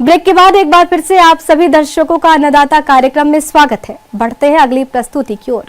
Break के बाद एक बार फिर से आप सभी दर्शकों का अन्नदाता कार्यक्रम में स्वागत है। बढ़ते हैं अगली प्रस्तुति की ओर।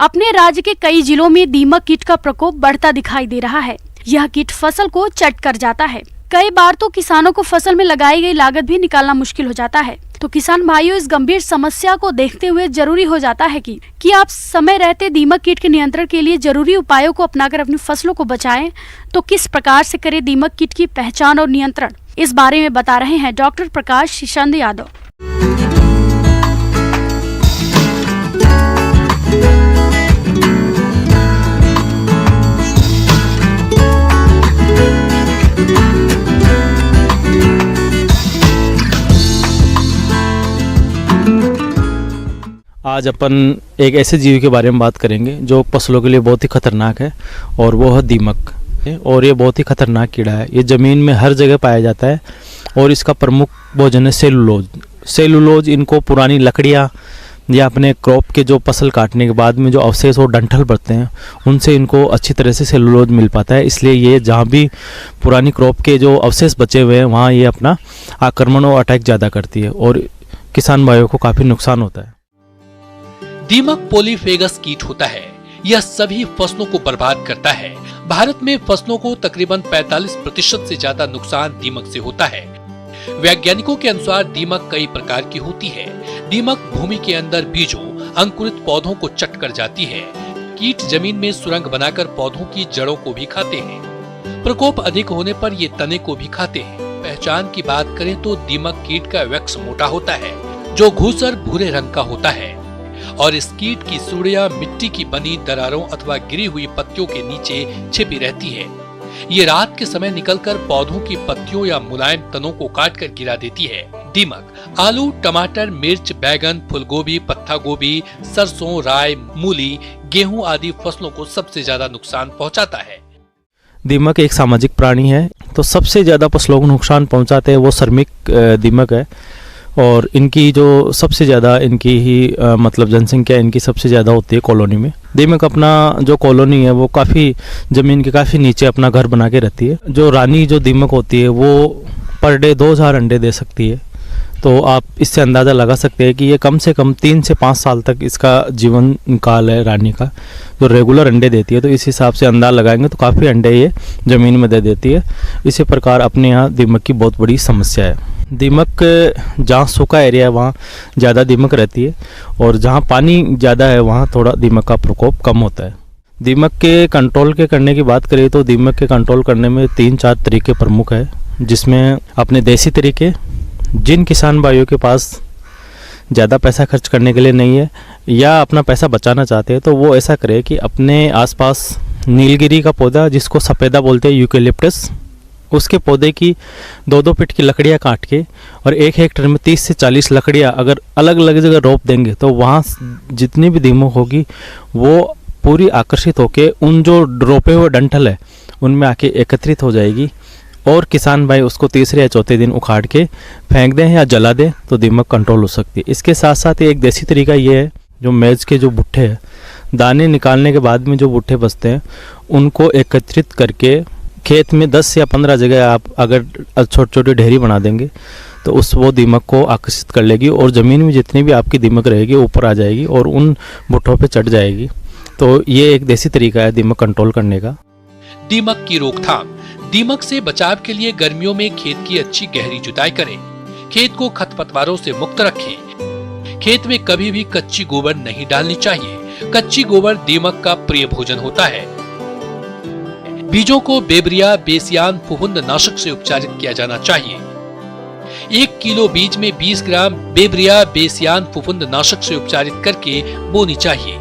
अपने राज्य के कई जिलों में दीमक कीट का प्रकोप बढ़ता दिखाई दे रहा है। यह कीट फसल को चट कर जाता है। कई बार तो किसानों को फसल में लगाई गई लागत भी निकालना मुश्किल हो जाता है। तो किसान भाइयों, इस गंभीर समस्या को देखते हुए जरूरी हो जाता है कि आप समय रहते दीमक कीट के नियंत्रण के लिए जरूरी उपायों को अपनाकर अपनी फसलों को बचाएं। तो किस प्रकार से करें दीमक कीट की पहचान और नियंत्रण, इस बारे में बता रहे हैं डॉक्टर प्रकाश चंद यादव। आज अपन एक ऐसे जीव के बारे में बात करेंगे जो फसलों के लिए बहुत ही खतरनाक है, और वो है दीमक। और ये बहुत ही खतरनाक कीड़ा है। ये ज़मीन में हर जगह पाया जाता है और इसका प्रमुख भोजन है सेलुलोज। सेलुलोज इनको पुरानी लकड़ियाँ या अपने क्रॉप के जो फसल काटने के बाद में जो अवशेष और डंठल पड़ते हैं उनसे इनको अच्छी तरह से सेलुलोज मिल पाता है। इसलिए ये जहाँ भी पुरानी क्रॉप के जो अवशेष बचे हुए हैं वहाँ ये अपना आक्रमण और अटैक ज़्यादा करती है और किसान भाइयों को काफ़ी नुकसान होता है। दीमक पॉलीफेगस कीट होता है। यह सभी फसलों को बर्बाद करता है। भारत में फसलों को तकरीबन 45% से ज्यादा नुकसान दीमक से होता है। वैज्ञानिकों के अनुसार दीमक कई प्रकार की होती है। दीमक भूमि के अंदर बीजों, अंकुरित पौधों को चट कर जाती है। कीट जमीन में सुरंग बनाकर पौधों की जड़ों को भी खाते हैं। प्रकोप अधिक होने पर ये तने को भी खाते हैं। पहचान की बात करें तो दीमक कीट का वैक्स मोटा होता है जो घूसर भूरे रंग का होता है और इस कीट की सुड़ियां मिट्टी की बनी दरारों अथवा गिरी हुई पत्तियों के नीचे छिपी रहती है। ये रात के समय निकलकर पौधों की पत्तियों या मुलायम तनों को काट कर गिरा देती है। दीमक आलू, टमाटर, मिर्च, बैगन, फूलगोभी, पत्ता गोभी, सरसों, राई, मूली, गेहूं आदि फसलों को सबसे ज्यादा नुकसान पहुंचाता है। दीमक एक सामाजिक प्राणी है, तो सबसे ज्यादा फसलों को नुकसान पहुंचाते हैं वो श्रमिक दीमक है। और इनकी जो सबसे ज़्यादा इनकी ही मतलब जनसंख्या इनकी सबसे ज़्यादा होती है कॉलोनी में। दीमक अपना जो कॉलोनी है वो काफ़ी ज़मीन के काफ़ी नीचे अपना घर बना के रहती है। जो रानी जो दीमक होती है वो पर डे 2000 अंडे दे सकती है। तो आप इससे अंदाज़ा लगा सकते हैं कि ये कम से कम 3 से 5 साल तक इसका जीवन काल है रानी का, जो रेगुलर अंडे देती है। तो इस हिसाब से अंदाज़ लगाएंगे तो काफ़ी अंडे ये ज़मीन में दे देती है। इसी प्रकार अपने यहाँ दीमक की बहुत बड़ी समस्या है। दीमक जहाँ सूखा एरिया है वहाँ ज़्यादा दीमक रहती है और जहाँ पानी ज़्यादा है वहाँ थोड़ा दीमक का प्रकोप कम होता है। दीमक के कंट्रोल के करने की बात करें तो दीमक के कंट्रोल करने में 3-4 तरीके प्रमुख है, जिसमें अपने देसी तरीके, जिन किसान भाइयों के पास ज़्यादा पैसा खर्च करने के लिए नहीं है या अपना पैसा बचाना चाहते हैं तो वो ऐसा करे कि अपने आसपास नीलगिरी का पौधा, जिसको सफ़ेदा बोलते हैं, यूकेलिप्टस, उसके पौधे की 2-2 फीट की लकड़ियाँ काट के और 1 हेक्टेयर में 30 से 40 लकड़ियाँ अगर अलग अलग जगह रोप देंगे तो वहाँ जितनी भी दीमक होगी वो पूरी आकर्षित होके उन जो रोपे हुए डंठल है उनमें आके एकत्रित हो जाएगी और किसान भाई उसको तीसरे या चौथे दिन उखाड़ के फेंक दें या जला दें तो दीमक कंट्रोल हो सकती है। इसके साथ साथ एक देसी तरीका ये है, जो मेज के जो भुट्टे हैं, दाने निकालने के बाद में जो भुट्टे बचते हैं उनको एकत्रित करके खेत में 10 या 15 जगह आप अगर छोटी छोटी ढेरी बना देंगे तो वो दीमक को आकर्षित कर लेगी और ज़मीन में जितनी भी आपकी दीमक रहेगी ऊपर आ जाएगी और उन भुट्टों पे चढ़ जाएगी। तो ये एक देसी तरीका है दीमक कंट्रोल करने का। दीमक की रोकथाम। दीमक से बचाव के लिए गर्मियों में खेत की अच्छी गहरी जुताई करें। खेत को खरपतवारों से मुक्त रखें। खेत में कभी भी कच्ची गोबर नहीं डालनी चाहिए। कच्ची गोबर दीमक का प्रिय भोजन होता है। बीजों को बेब्रिया बेसियान फफूंद नाशक से उपचारित किया जाना चाहिए। 1 किलो बीज में 20 ग्राम बेब्रिया बेसियान फफूंद नाशक से उपचारित करके बोनी चाहिए।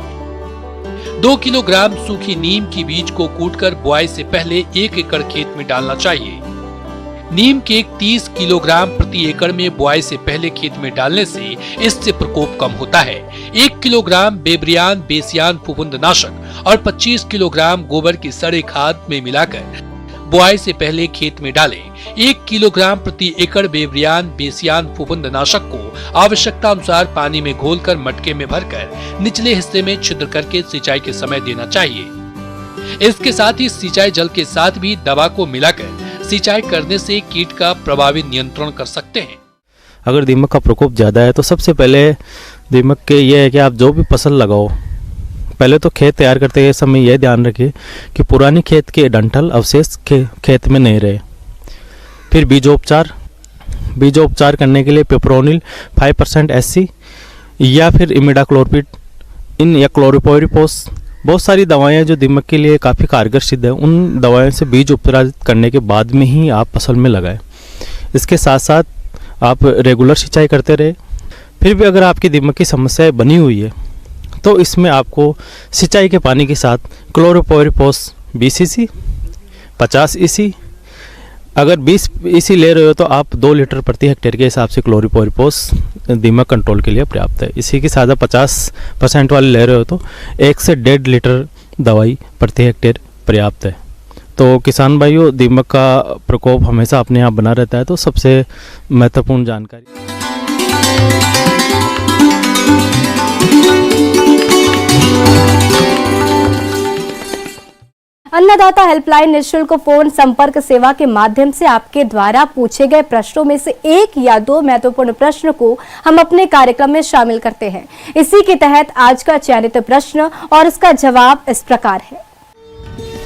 2 किलोग्राम सूखी नीम की बीज को कूटकर बुआई से पहले 1 एकड़ खेत में डालना चाहिए। नीम के 30 किलोग्राम प्रति एकड़ में बुआई से पहले खेत में डालने से इससे प्रकोप कम होता है। 1 किलोग्राम बेब्रियान बेसियान फफूंद नाशक और 25 किलोग्राम गोबर की सड़े खाद में मिलाकर बुआई से पहले खेत में डालें। 1 किलोग्राम प्रति एकड़ बेवरियान बेसियान फफूंदनाशक को आवश्यकता अनुसार पानी में घोलकर मटके में भरकर निचले हिस्से में छिद्र करके सिंचाई के समय देना चाहिए। इसके साथ ही सिंचाई जल के साथ भी दवा को मिलाकर सिंचाई करने से कीट का प्रभावी नियंत्रण कर सकते हैं। अगर दीमक का प्रकोप ज़्यादा है तो सबसे पहले दीमक के ये है कि आप जो भी फसल लगाओ, पहले तो खेत तैयार करते समय यह ध्यान रखिए कि पुरानी खेत के डंठल अवशेष खेत में नहीं रहे। फिर बीजोपचार करने के लिए पेप्रोनिल 5% SC या फिर इमिडाक्लोरपिड इन या क्लोरोपोरिपोस, बहुत सारी दवाएं जो दीमक के लिए काफ़ी कारगर सिद्ध है, उन दवाओं से बीज उपचार करने के बाद में ही आप फसल में लगाएं। इसके साथ साथ आप रेगुलर सिंचाई करते रहे। फिर भी अगर आपकी दीमक की समस्या बनी हुई है तो इसमें आपको सिंचाई के पानी के साथ क्लोरोपोरिपोस 20 EC, 50 EC, अगर 20 EC ले रहे हो तो आप 2 लीटर प्रति हेक्टेयर के हिसाब से क्लोरोपोरिपोस दीमक कंट्रोल के लिए पर्याप्त है। इसी के साथ 50% वाले ले रहे हो तो 1 से 1.5 लीटर दवाई प्रति हेक्टेयर पर्याप्त है। तो किसान भाइयों, दीमक का प्रकोप हमेशा अपने आप बना रहता है, तो सबसे महत्वपूर्ण जानकारी। अन्नदाता हेल्पलाइन निःशुल्क फोन संपर्क सेवा के माध्यम से आपके द्वारा पूछे गए प्रश्नों में से 1 या 2 महत्वपूर्ण प्रश्न को हम अपने कार्यक्रम में शामिल करते हैं। इसी के तहत आज का चयनित प्रश्न और इसका जवाब इस प्रकार है।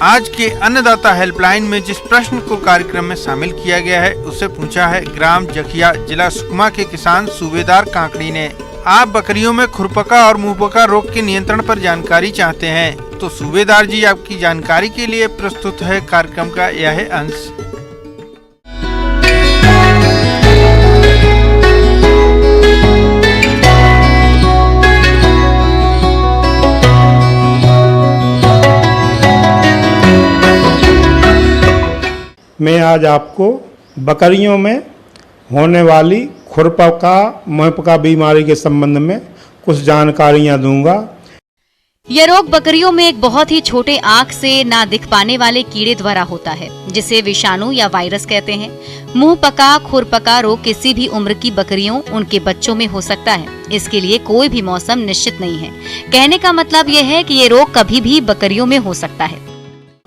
आज के अन्नदाता हेल्पलाइन में जिस प्रश्न को कार्यक्रम में शामिल किया गया है उसे पूछा है ग्राम जखिया, जिला सुकमा के किसान सूबेदार काकड़ी ने। आप बकरियों में खुरपका और मुंहपका रोग के नियंत्रण पर जानकारी चाहते हैं, तो सूबेदार जी आपकी जानकारी के लिए प्रस्तुत है कार्यक्रम का यह अंश। मैं आज आपको बकरियों में होने वाली खुरपका मुंहपका बीमारी के संबंध में कुछ जानकारियां दूंगा। यह रोग बकरियों में एक बहुत ही छोटे आँख से ना दिख पाने वाले कीड़े द्वारा होता है, जिसे विषाणु या वायरस कहते हैं। मुंहपका खुरपका रोग किसी भी उम्र की बकरियों, उनके बच्चों में हो सकता है। इसके लिए कोई भी मौसम निश्चित नहीं है। कहने का मतलब यह है कि ये रोग कभी भी बकरियों में हो सकता है।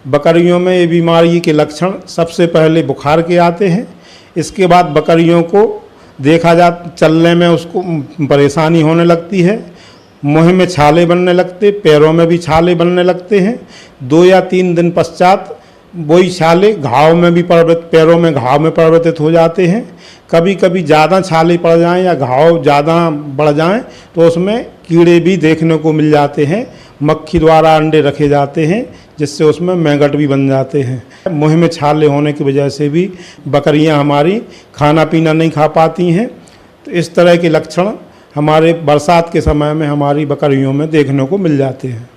बकरियों में ये बीमारी के लक्षण सबसे पहले बुखार के आते हैं। इसके बाद बकरियों को देखा चलने में उसको परेशानी होने लगती है। मुंह में छाले बनने लगते, पैरों में भी छाले बनने लगते हैं। 2 या 3 दिन पश्चात वही छाले घाव में भी पैरों में घाव में परिवर्तित हो जाते हैं। कभी कभी ज़्यादा छाले पड़ जाएं या घाव ज़्यादा बढ़ जाएं तो उसमें कीड़े भी देखने को मिल जाते हैं। मक्खी द्वारा अंडे रखे जाते हैं, जिससे उसमें मैगट भी बन जाते हैं। मुंह में छाले होने की वजह से भी बकरियां हमारी खाना पीना नहीं खा पाती हैं। तो इस तरह के लक्षण हमारे बरसात के समय में हमारी बकरियों में देखने को मिल जाते हैं।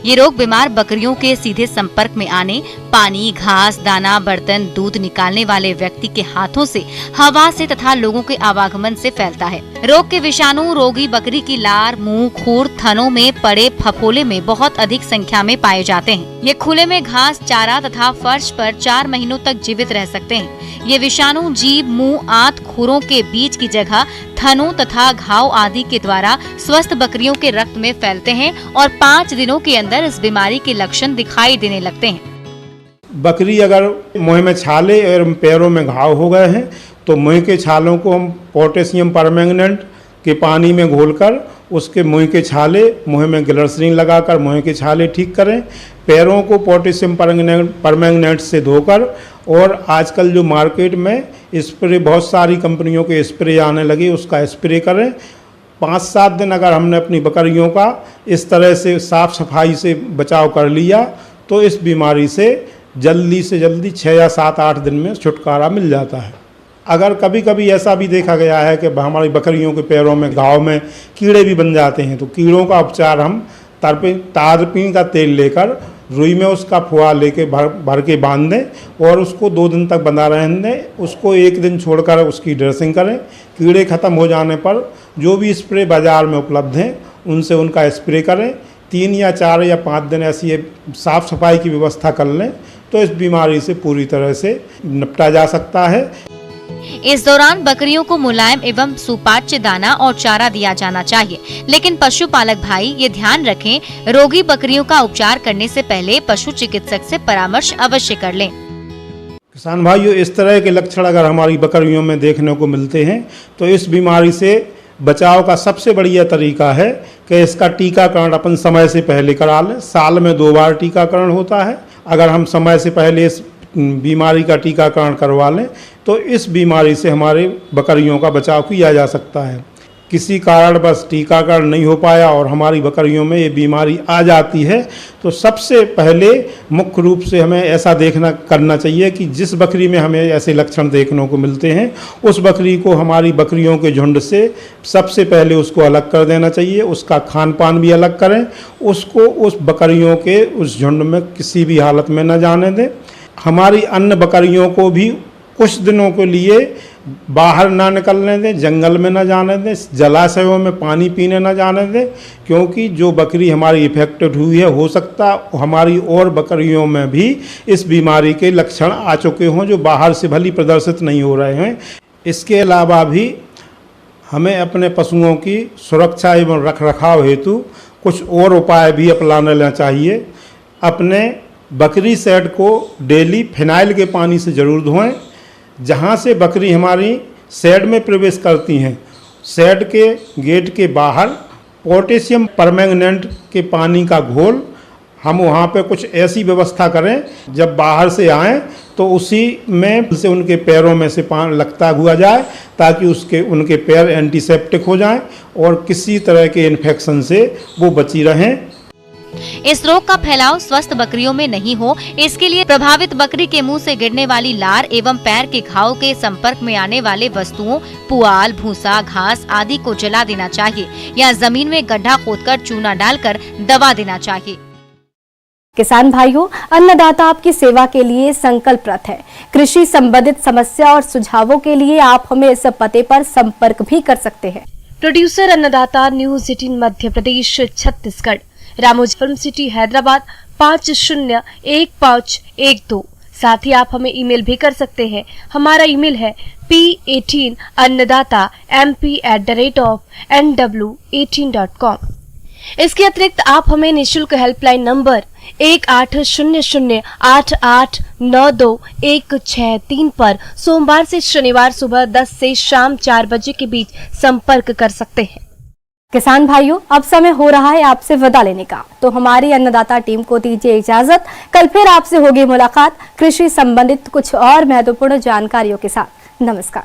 ये रोग बीमार बकरियों के सीधे संपर्क में आने, पानी, घास, दाना, बर्तन, दूध निकालने वाले व्यक्ति के हाथों से, हवा से तथा लोगों के आवागमन से फैलता है। रोग के विषाणु रोगी बकरी की लार, मुंह, खूर, थनों में पड़े फफोले में बहुत अधिक संख्या में पाए जाते हैं। ये खुले में घास, चारा तथा फर्श पर 4 महीनों तक जीवित रह सकते हैं। ये विषाणु जीभ, मुंह, आंत, खुरों के बीच की जगह, थनों तथा घाव आदि के द्वारा स्वस्थ बकरियों के रक्त में फैलते हैं और 5 दिनों के अंदर इस बीमारी के लक्षण दिखाई देने लगते हैं। बकरी अगर मुंह में छाले और पैरों में घाव हो गए हैं तो मुंह के छालों को हम पोटेशियम परमैंगनेट के पानी में घोलकर उसके मुंह के छाले मुंह में ग्लिसरीन लगाकर मुंह के छाले ठीक करें। पैरों को पोटेशियम परमैंगनेट से धोकर, और आजकल जो मार्केट में स्प्रे बहुत सारी कंपनियों के स्प्रे आने लगे, उसका स्प्रे करें। 5-7 दिन अगर हमने अपनी बकरियों का इस तरह से साफ सफाई से बचाव कर लिया तो इस बीमारी से जल्दी 6 या 7-8 दिन में छुटकारा मिल जाता है। अगर कभी कभी ऐसा भी देखा गया है कि हमारी बकरियों के पैरों में घाव में कीड़े भी बन जाते हैं, तो कीड़ों का उपचार हम तारपीन का तेल लेकर रुई में उसका फुआ लेके भर के बांध दें और उसको 2 दिन तक बंधा रहने दें। उसको 1 दिन छोड़कर उसकी ड्रेसिंग करें। कीड़े ख़त्म हो जाने पर जो भी स्प्रे बाज़ार में उपलब्ध हैं उनसे उनका स्प्रे करें। 3 या 4 या 5 दिन ऐसी साफ सफाई की व्यवस्था कर लें तो इस बीमारी से पूरी तरह से निपटा जा सकता है। इस दौरान बकरियों को मुलायम एवं सुपाच्य दाना और चारा दिया जाना चाहिए, लेकिन पशुपालक भाई ये ध्यान रखें, रोगी बकरियों का उपचार करने से पहले पशु चिकित्सक से परामर्श अवश्य कर लें। किसान भाइयों, इस तरह के लक्षण अगर हमारी बकरियों में देखने को मिलते हैं तो इस बीमारी से बचाव का सबसे बढ़िया तरीका है कि इसका टीकाकरण अपन समय से पहले करा लें। साल में 2 बार टीकाकरण होता है। अगर हम समय से पहले इस बीमारी का टीकाकरण करवा लें तो इस बीमारी से हमारे बकरियों का बचाव किया जा सकता है। किसी कारण बस टीकाकरण नहीं हो पाया और हमारी बकरियों में ये बीमारी आ जाती है तो सबसे पहले मुख्य रूप से हमें ऐसा करना चाहिए कि जिस बकरी में हमें ऐसे लक्षण देखने को मिलते हैं उस बकरी को हमारी बकरियों के झुंड से सबसे पहले उसको अलग कर देना चाहिए। उसका खान पान भी अलग करें, उसको उस बकरियों के उस झुंड में किसी भी हालत में न जाने दें। हमारी अन्य बकरियों को भी कुछ दिनों के लिए बाहर ना निकलने दें, जंगल में ना जाने दें, जलाशयों में पानी पीने ना जाने दें, क्योंकि जो बकरी हमारी इफेक्टेड हुई है हो सकता हमारी और बकरियों में भी इस बीमारी के लक्षण आ चुके हों जो बाहर से भली प्रदर्शित नहीं हो रहे हैं। इसके अलावा भी हमें अपने पशुओं की सुरक्षा एवं रखरखाव हेतु कुछ और उपाय भी अपनाना लेना चाहिए। अपने बकरी शेड को डेली फिनाइल के पानी से ज़रूर धोएं। जहाँ से बकरी हमारी शेड में प्रवेश करती हैं, शेड के गेट के बाहर पोटेशियम परमैंगनेट के पानी का घोल हम वहाँ पे कुछ ऐसी व्यवस्था करें जब बाहर से आएँ तो उसी में से उनके पैरों में से पानी लगता हुआ जाए ताकि उनके पैर एंटीसेप्टिक हो जाएं और किसी तरह के इन्फेक्शन से वो बची रहें। इस रोग का फैलाव स्वस्थ बकरियों में नहीं हो, इसके लिए प्रभावित बकरी के मुंह से गिरने वाली लार एवं पैर के घाव के संपर्क में आने वाले वस्तुओं, पुआल, भूसा, घास आदि को जला देना चाहिए या जमीन में गड्ढा खोदकर चूना डालकर दबा देना चाहिए। किसान भाइयों, अन्नदाता आपकी सेवा के लिए संकल्परत है। कृषि संबंधित समस्या और सुझावों के लिए आप हमें इस पते पर संपर्क भी कर सकते हैं। प्रोड्यूसर अन्नदाता, news 18 Madhya Pradesh, Chhattisgarh, Ramoji film city, Hyderabad 501512। साथ ही आप हमें ईमेल भी कर सकते हैं। हमारा ईमेल है p18annadatamp@nw18.com। इसके अतिरिक्त आप हमें निःशुल्क हेल्पलाइन नंबर 1800889216 पर सोमवार से शनिवार सुबह 10 से शाम 4 बजे के बीच संपर्क कर सकते हैं। किसान भाइयों, अब समय हो रहा है आपसे विदा लेने का, तो हमारी अन्नदाता टीम को दीजिए इजाजत। कल फिर आपसे होगी मुलाकात कृषि संबंधित कुछ और महत्वपूर्ण जानकारियों के साथ। नमस्कार।